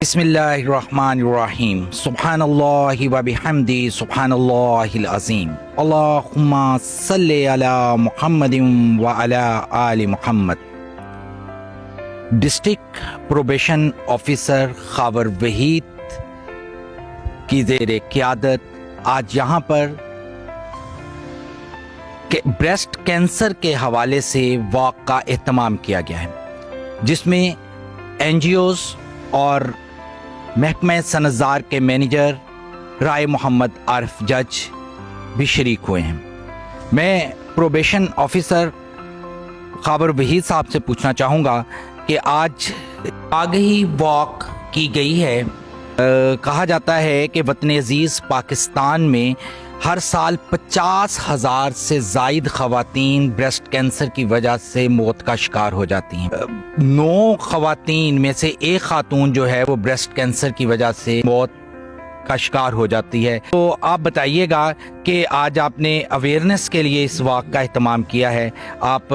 بسم اللہ الرحمن الرحیم سبحان اللہ و بحمدہ سبحان اللہ العظیم اللہم صلی علی محمد و علی آل Muhammad. District probation officer Khawar Waheed کی زیر قیادت آج یہاں پر بریسٹ کینسر کے حوالے سے واک کا اہتمام کیا گیا ہے، جس میں این جی اوز اور محکمہ سنعت کے مینیجر رائے محمد عارف جج بھی شریک ہوئے ہیں۔ میں پروبیشن آفیسر خاور وحید صاحب سے پوچھنا چاہوں گا کہ آج آگہی واک کی گئی ہے۔ کہا جاتا ہے کہ وطن عزیز پاکستان میں ہر سال 50,000 سے زائد خواتین بریسٹ کینسر کی وجہ سے موت کا شکار ہو جاتی ہیں۔ 9 خواتین میں سے ایک خاتون جو ہے وہ بریسٹ کینسر کی وجہ سے موت کا شکار ہو جاتی ہے۔ تو آپ بتائیے گا کہ آج آپ نے اویئرنیس کے لیے اس واک کا اہتمام کیا ہے، آپ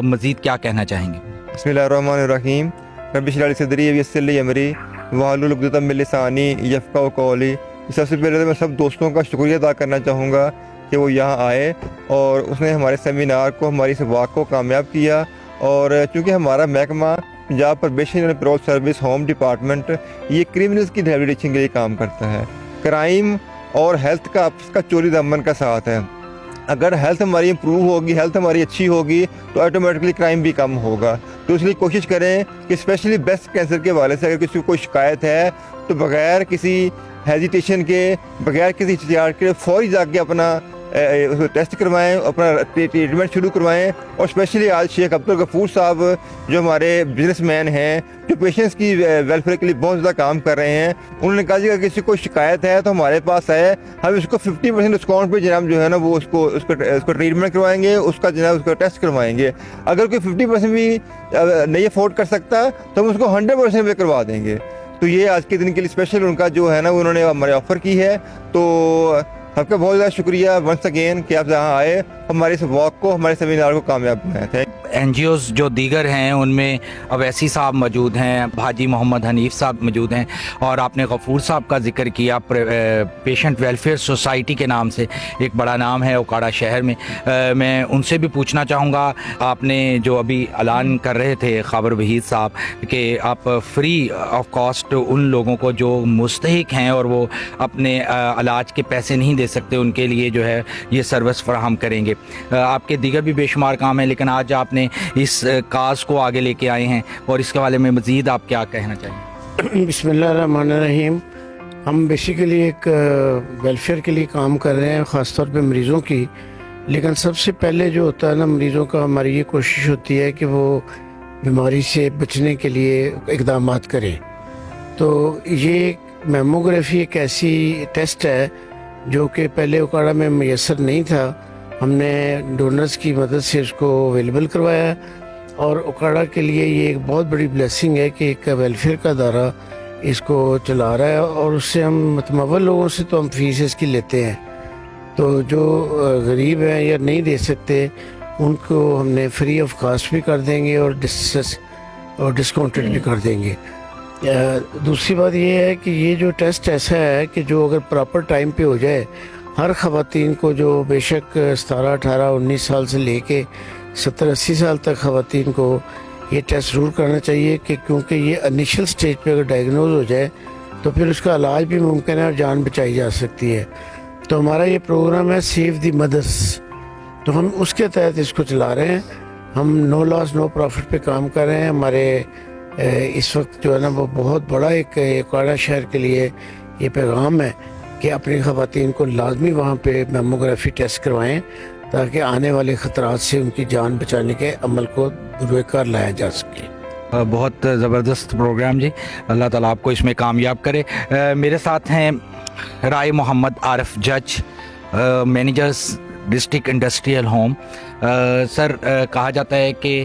مزید کیا کہنا چاہیں گے؟ بسم اللہ الرحمن الرحیم۔ رب اشرح لی صدری ویسر لی امری واحلل عقدۃ من لسانی یفقہوا قولی۔ سب سے پہلے تو میں سب دوستوں کا شکریہ ادا کرنا چاہوں گا کہ وہ یہاں آئے اور اس نے ہمارے سیمینار کو، ہماری اس واک کو کامیاب کیا۔ اور چونکہ ہمارا محکمہ Punjab probation and payroll service home department یہ کرمنلز کی ریہیبلیٹیشن کے لیے کام کرتا ہے۔ کرائم اور ہیلتھ کا آپس کا چوری دامن کا ساتھ ہے۔ اگر ہیلتھ ہماری امپروو ہوگی، ہیلتھ ہماری اچھی ہوگی تو آٹومیٹکلی کرائم بھی کم ہوگا۔ تو اس لیے کوشش کریں کہ اسپیشلی بریسٹ کینسر کے حوالے سے اگر کسی کو کوئی شکایت ہے تو بغیر کسی ہیزیٹیشن کے، بغیر کسی ہچکچاہٹ کے فوری جا کے اپنا ٹیسٹ کروائیں، اپنا ٹریٹمنٹ شروع کروائیں۔ اور اسپیشلی آج شیخ عبدالغفور صاحب جو ہمارے بزنس مین ہیں، جو پیشنٹس کی ویلفیئر کے لیے بہت زیادہ کام کر رہے ہیں، انہوں نے کہا جی اگر کسی کو شکایت ہے تو ہمارے پاس ہے، ہم اس کو 50% ڈسکاؤنٹ پہ جناب جو ہے نا وہ اس کو ٹریٹمنٹ کروائیں گے، اس کا جناب اس کا ٹیسٹ کروائیں گے۔ اگر کوئی 50% بھی نہیں افورڈ کر سکتا تو ہم اس کو 100% پہ کروا دیں گے۔ تو یہ آج کے دن کے لیے اسپیشل ان کا جو ہے نا انہوں نے ہمارے آفر کی ہے۔ تو آپ کا بہت زیادہ شکریہ ونس اگین کہ آپ یہاں آئے، ہمارے اس واک کو، ہمارے سیمینار کو کامیاب بنایا تھا۔ این جی اوز جو دیگر ہیں ان میں اویسی صاحب موجود ہیں، حاجی محمد حنیف صاحب موجود ہیں، اور آپ نے غفور صاحب کا ذکر کیا۔ پیشنٹ ویلفیئر سوسائٹی کے نام سے ایک بڑا نام ہے اوکاڑا شہر میں۔ میں ان سے بھی پوچھنا چاہوں گا، آپ نے جو ابھی اعلان کر رہے تھے خاور وحید صاحب کہ آپ فری آف کاسٹ ان لوگوں کو جو مستحق ہیں اور وہ اپنے علاج کے پیسے نہیں دے سکتے ان کے لیے جو ہے یہ سروس فراہم کریں گے۔ آپ کے دیگر بھی بے شمار کام ہیں، لیکن آج آپ نے اس کاز کو آگے لے کے آئے ہیں، اور اس کے بارے میں مزید آپ کیا کہنا چاہیں؟ بسم اللہ الرحمن الرحیم۔ ہم بیسیکلی ایک ویلفیئر کے لیے کام کر رہے ہیں، خاص طور پہ مریضوں کی، لیکن سب سے پہلے جو ہوتا ہے نا مریضوں کا، ہماری یہ کوشش ہوتی ہے کہ وہ بیماری سے بچنے کے لیے اقدامات کریں۔ تو یہ میموگرافی ایک ایسی ٹیسٹ ہے جو کہ پہلے اوکاڑا میں میسر نہیں تھا۔ ہم نے ڈونرز کی مدد سے اس کو اویلیبل کروایا، اور اوکاڑا کے لیے یہ ایک بہت بڑی بلیسنگ ہے کہ ایک ویلفیئر کا ادارہ اس کو چلا رہا ہے، اور اس سے ہم متمول لوگوں سے تو ہم فیس اس کی لیتے ہیں، تو جو غریب ہیں یا نہیں دے سکتے ان کو ہم نے فری آف کاسٹ بھی کر دیں گے اور ڈسکاؤنٹڈ بھی کر دیں گے۔ دوسری بات یہ ہے کہ یہ جو ٹیسٹ ایسا ہے کہ جو اگر پراپر ٹائم پہ ہو جائے، ہر خواتین کو، جو بے شک 17، 18، 19 سال سے لے کے 70، 80 سال تک خواتین کو یہ ٹیسٹ ضرور کرنا چاہیے، کہ کیونکہ یہ انیشل سٹیج پہ اگر ڈائگنوز ہو جائے تو پھر اس کا علاج بھی ممکن ہے اور جان بچائی جا سکتی ہے۔ تو ہمارا یہ پروگرام ہے سیو دی مدرس، تو ہم اس کے تحت اس کو چلا رہے ہیں۔ ہم نو لاس نو پروفٹ پہ کام کر رہے ہیں۔ ہمارے اس وقت جو ہے نا وہ بہت بڑا ایک اوکاڑا شہر کے لیے یہ پیغام ہے کہ اپنی خواتین کو لازمی وہاں پہ میموگرافی ٹیسٹ کروائیں، تاکہ آنے والے خطرات سے ان کی جان بچانے کے عمل کو بروئے کار لایا جا سکے۔ بہت زبردست پروگرام جی، اللہ تعالیٰ آپ کو اس میں کامیاب کرے۔ میرے ساتھ ہیں رائے محمد عارف جج، مینیجرز ڈسٹرکٹ انڈسٹریل ہوم۔ سر، کہا جاتا ہے کہ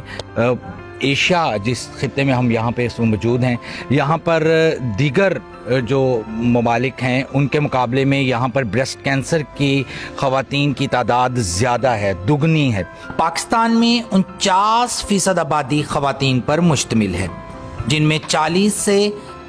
ایشیا جس خطے میں ہم یہاں پہ موجود ہیں، یہاں پر دیگر جو ممالک ہیں ان کے مقابلے میں یہاں پر بریسٹ کینسر کی خواتین کی تعداد زیادہ ہے، دگنی ہے۔ پاکستان میں 49% آبادی خواتین پر مشتمل ہے، جن میں 40 سے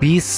20